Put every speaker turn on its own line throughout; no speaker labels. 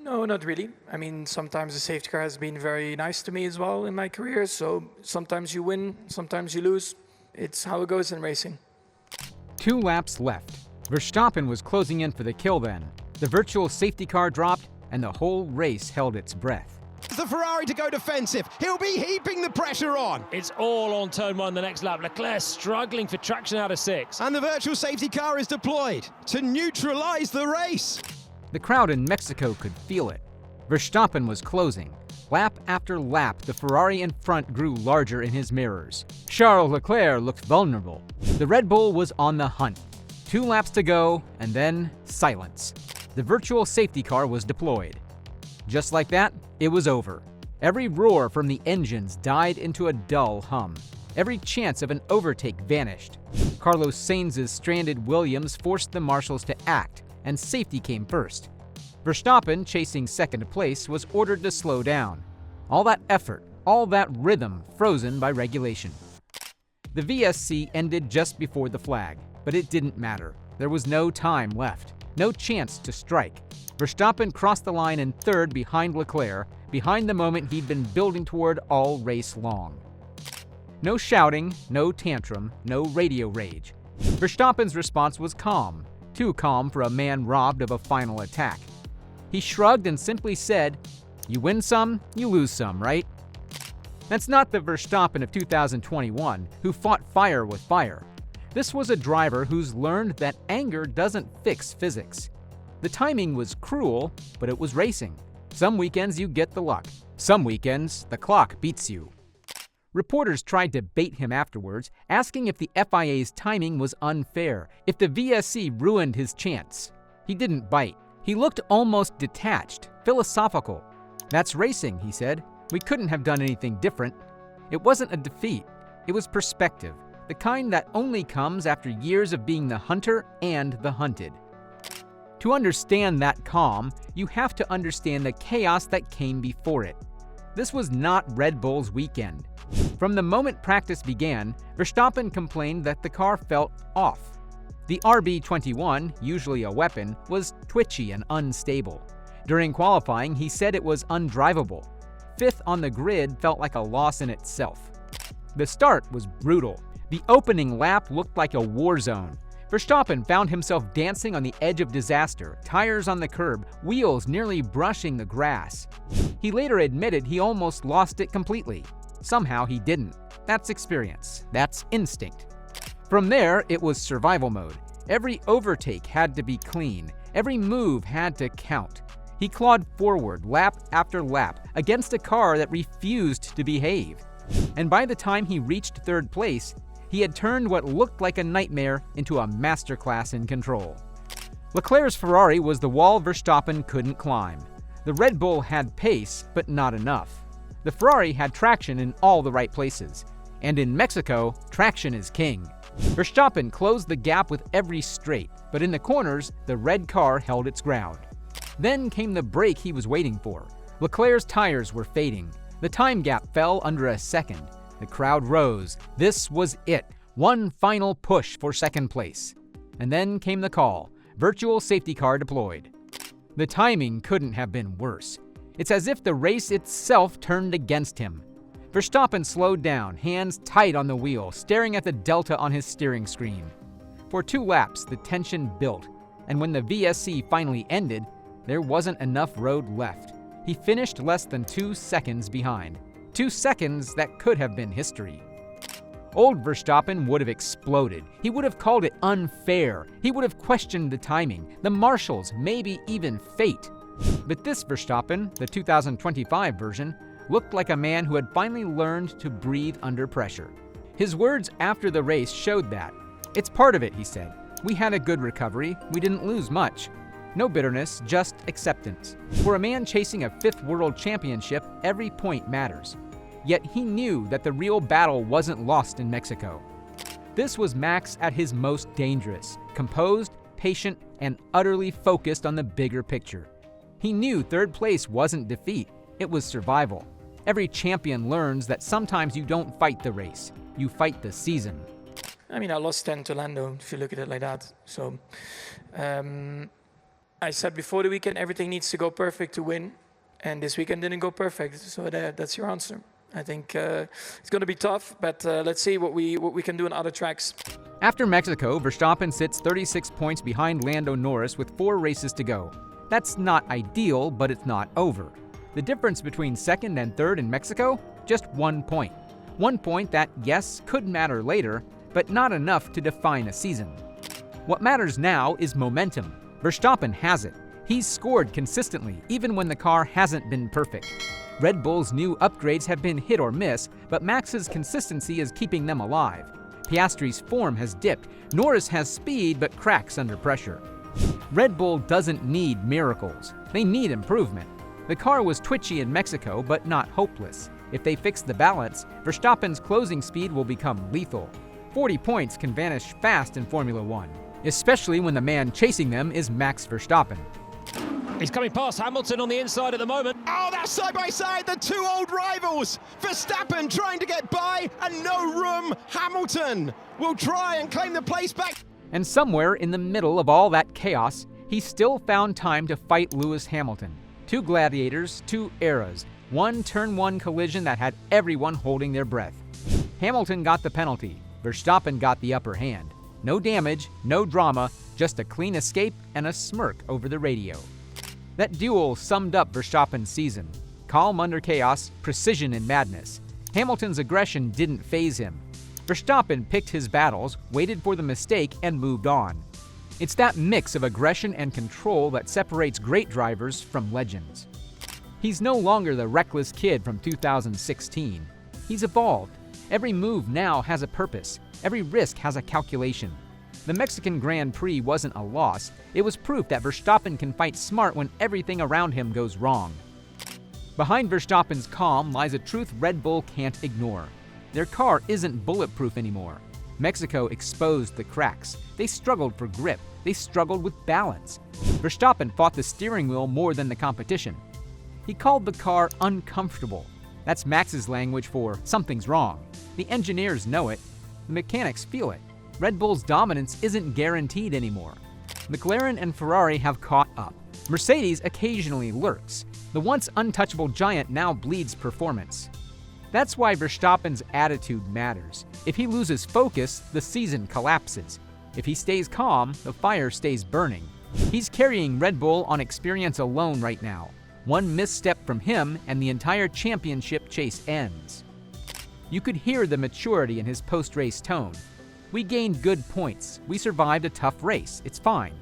No, not really. I mean, sometimes the safety car has been very nice to me as well in my career. So sometimes you win, sometimes you lose. It's how it goes in racing.
2 laps left. Verstappen was closing in for the kill then. The virtual safety car dropped, and the whole race held its breath.
The Ferrari to go defensive. He'll be heaping the pressure on.
It's all on turn 1 the next lap. Leclerc struggling for traction out of 6.
And the virtual safety car is deployed to neutralize the race.
The crowd in Mexico could feel it. Verstappen was closing. Lap after lap, the Ferrari in front grew larger in his mirrors. Charles Leclerc looked vulnerable. The Red Bull was on the hunt. 2 laps to go, and then silence. The virtual safety car was deployed. Just like that, it was over. Every roar from the engines died into a dull hum. Every chance of an overtake vanished. Carlos Sainz's stranded Williams forced the marshals to act, and safety came first. Verstappen, chasing second place, was ordered to slow down. All that effort, all that rhythm, frozen by regulation. The VSC ended just before the flag, but it didn't matter. There was no time left, no chance to strike. Verstappen crossed the line in third behind Leclerc, behind the moment he'd been building toward all race long. No shouting, no tantrum, no radio rage. Verstappen's response was calm, too calm for a man robbed of a final attack. He shrugged and simply said, "You win some, you lose some, right?" That's not the Verstappen of 2021, who fought fire with fire. This was a driver who's learned that anger doesn't fix physics. The timing was cruel, but it was racing. Some weekends you get the luck. Some weekends, the clock beats you. Reporters tried to bait him afterwards, asking if the FIA's timing was unfair, if the VSC ruined his chance. He didn't bite. He looked almost detached, philosophical. "That's racing," he said. "We couldn't have done anything different." It wasn't a defeat. It was perspective, the kind that only comes after years of being the hunter and the hunted. To understand that calm, you have to understand the chaos that came before it. This was not Red Bull's weekend. From the moment practice began, Verstappen complained that the car felt off. The RB21, usually a weapon, was twitchy and unstable. During qualifying, he said it was undrivable. Fifth on the grid felt like a loss in itself. The start was brutal. The opening lap looked like a war zone. Verstappen found himself dancing on the edge of disaster, tires on the curb, wheels nearly brushing the grass. He later admitted he almost lost it completely. Somehow he didn't. That's experience. That's instinct. From there, it was survival mode. Every overtake had to be clean. Every move had to count. He clawed forward lap after lap against a car that refused to behave. And by the time he reached third place, he had turned what looked like a nightmare into a masterclass in control. Leclerc's Ferrari was the wall Verstappen couldn't climb. The Red Bull had pace, but not enough. The Ferrari had traction in all the right places. And in Mexico, traction is king. Verstappen closed the gap with every straight, but in the corners, the red car held its ground. Then came the break he was waiting for. Leclerc's tires were fading. The time gap fell under a second. The crowd rose. This was it. One final push for second place. And then came the call. Virtual safety car deployed. The timing couldn't have been worse. It's as if the race itself turned against him. Verstappen slowed down, hands tight on the wheel, staring at the delta on his steering screen. For 2 laps, the tension built, and when the VSC finally ended, there wasn't enough road left. He finished less than 2 seconds behind. 2 seconds that could have been history. Old Verstappen would have exploded. He would have called it unfair. He would have questioned the timing, the marshals, maybe even fate. But this Verstappen, the 2025 version, looked like a man who had finally learned to breathe under pressure. His words after the race showed that. "It's part of it," he said. "We had a good recovery. We didn't lose much. No bitterness, just acceptance." For a man chasing a 5th world championship, every point matters. Yet he knew that the real battle wasn't lost in Mexico. This was Max at his most dangerous, composed, patient, and utterly focused on the bigger picture. He knew third place wasn't defeat, it was survival. Every champion learns that sometimes you don't fight the race, you fight the season.
I mean, I lost 10 to Lando, if you look at it like that. So, I said before the weekend, everything needs to go perfect to win. And this weekend didn't go perfect. So that's your answer. I think it's going to be tough, but let's see what we can do on other tracks.
After Mexico, Verstappen sits 36 points behind Lando Norris with 4 races to go. That's not ideal, but it's not over. The difference between second and third in Mexico? Just 1 point. 1 point that, yes, could matter later, but not enough to define a season. What matters now is momentum. Verstappen has it. He's scored consistently, even when the car hasn't been perfect. Red Bull's new upgrades have been hit or miss, but Max's consistency is keeping them alive. Piastri's form has dipped. Norris has speed, but cracks under pressure. Red Bull doesn't need miracles. They need improvement. The car was twitchy in Mexico, but not hopeless. If they fix the balance, Verstappen's closing speed will become lethal. 40 points can vanish fast in Formula One, especially when the man chasing them is Max Verstappen.
He's coming past Hamilton on the inside at the moment.
Oh, that's side by side, the two old rivals. Verstappen trying to get by and no room. Hamilton will try and claim the place back.
And somewhere in the middle of all that chaos, he still found time to fight Lewis Hamilton. 2 gladiators, 2 eras, 1 turn 1 collision that had everyone holding their breath. Hamilton got the penalty. Verstappen got the upper hand. No damage, no drama, just a clean escape and a smirk over the radio. That duel summed up Verstappen's season. Calm under chaos, precision in madness. Hamilton's aggression didn't faze him. Verstappen picked his battles, waited for the mistake, and moved on. It's that mix of aggression and control that separates great drivers from legends. He's no longer the reckless kid from 2016. He's evolved. Every move now has a purpose. Every risk has a calculation. The Mexican Grand Prix wasn't a loss. It was proof that Verstappen can fight smart when everything around him goes wrong. Behind Verstappen's calm lies a truth Red Bull can't ignore. Their car isn't bulletproof anymore. Mexico exposed the cracks. They struggled for grip. They struggled with balance. Verstappen fought the steering wheel more than the competition. He called the car uncomfortable. That's Max's language for something's wrong. The engineers know it. The mechanics feel it. Red Bull's dominance isn't guaranteed anymore. McLaren and Ferrari have caught up. Mercedes occasionally lurks. The once untouchable giant now bleeds performance. That's why Verstappen's attitude matters. If he loses focus, the season collapses. If he stays calm, the fire stays burning. He's carrying Red Bull on experience alone right now. One misstep from him and the entire championship chase ends. You could hear the maturity in his post-race tone. We gained good points. We survived a tough race. It's fine.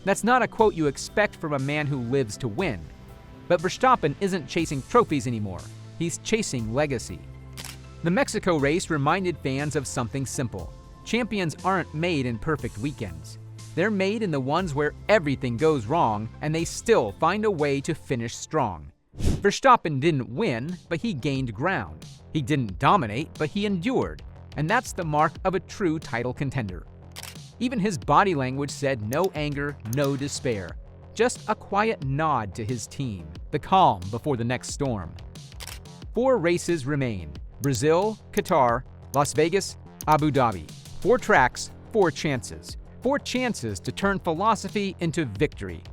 That's not a quote you expect from a man who lives to win. But Verstappen isn't chasing trophies anymore. He's chasing legacy. The Mexico race reminded fans of something simple. Champions aren't made in perfect weekends. They're made in the ones where everything goes wrong and they still find a way to finish strong. Verstappen didn't win, but he gained ground. He didn't dominate, but he endured. And that's the mark of a true title contender. Even his body language said no anger, no despair. Just a quiet nod to his team, the calm before the next storm. 4 races remain: Brazil, Qatar, Las Vegas, Abu Dhabi. 4 tracks, 4 chances. 4 chances to turn philosophy into victory.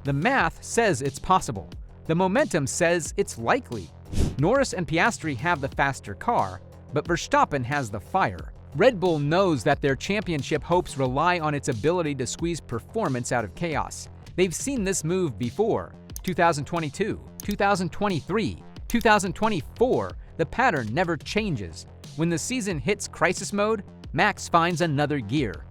The math says it's possible. The momentum says it's likely. Norris and Piastri have the faster car, but Verstappen has the fire. Red Bull knows that their championship hopes rely on its ability to squeeze performance out of chaos. They've seen this move before. 2022, 2023, 2024. The pattern never changes. When the season hits crisis mode, Max finds another gear.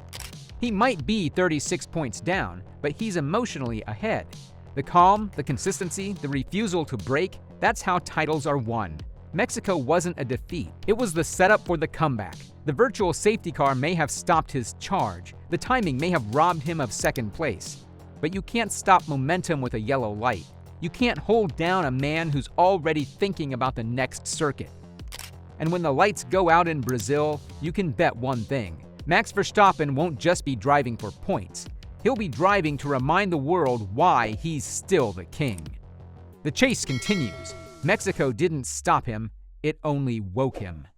He might be 36 points down, but he's emotionally ahead. The calm, the consistency, the refusal to break, that's how titles are won. Mexico wasn't a defeat. It was the setup for the comeback. The virtual safety car may have stopped his charge. The timing may have robbed him of second place. But you can't stop momentum with a yellow light. You can't hold down a man who's already thinking about the next circuit. And when the lights go out in Brazil, you can bet one thing. Max Verstappen won't just be driving for points. He'll be driving to remind the world why he's still the king. The chase continues. Mexico didn't stop him, it only woke him.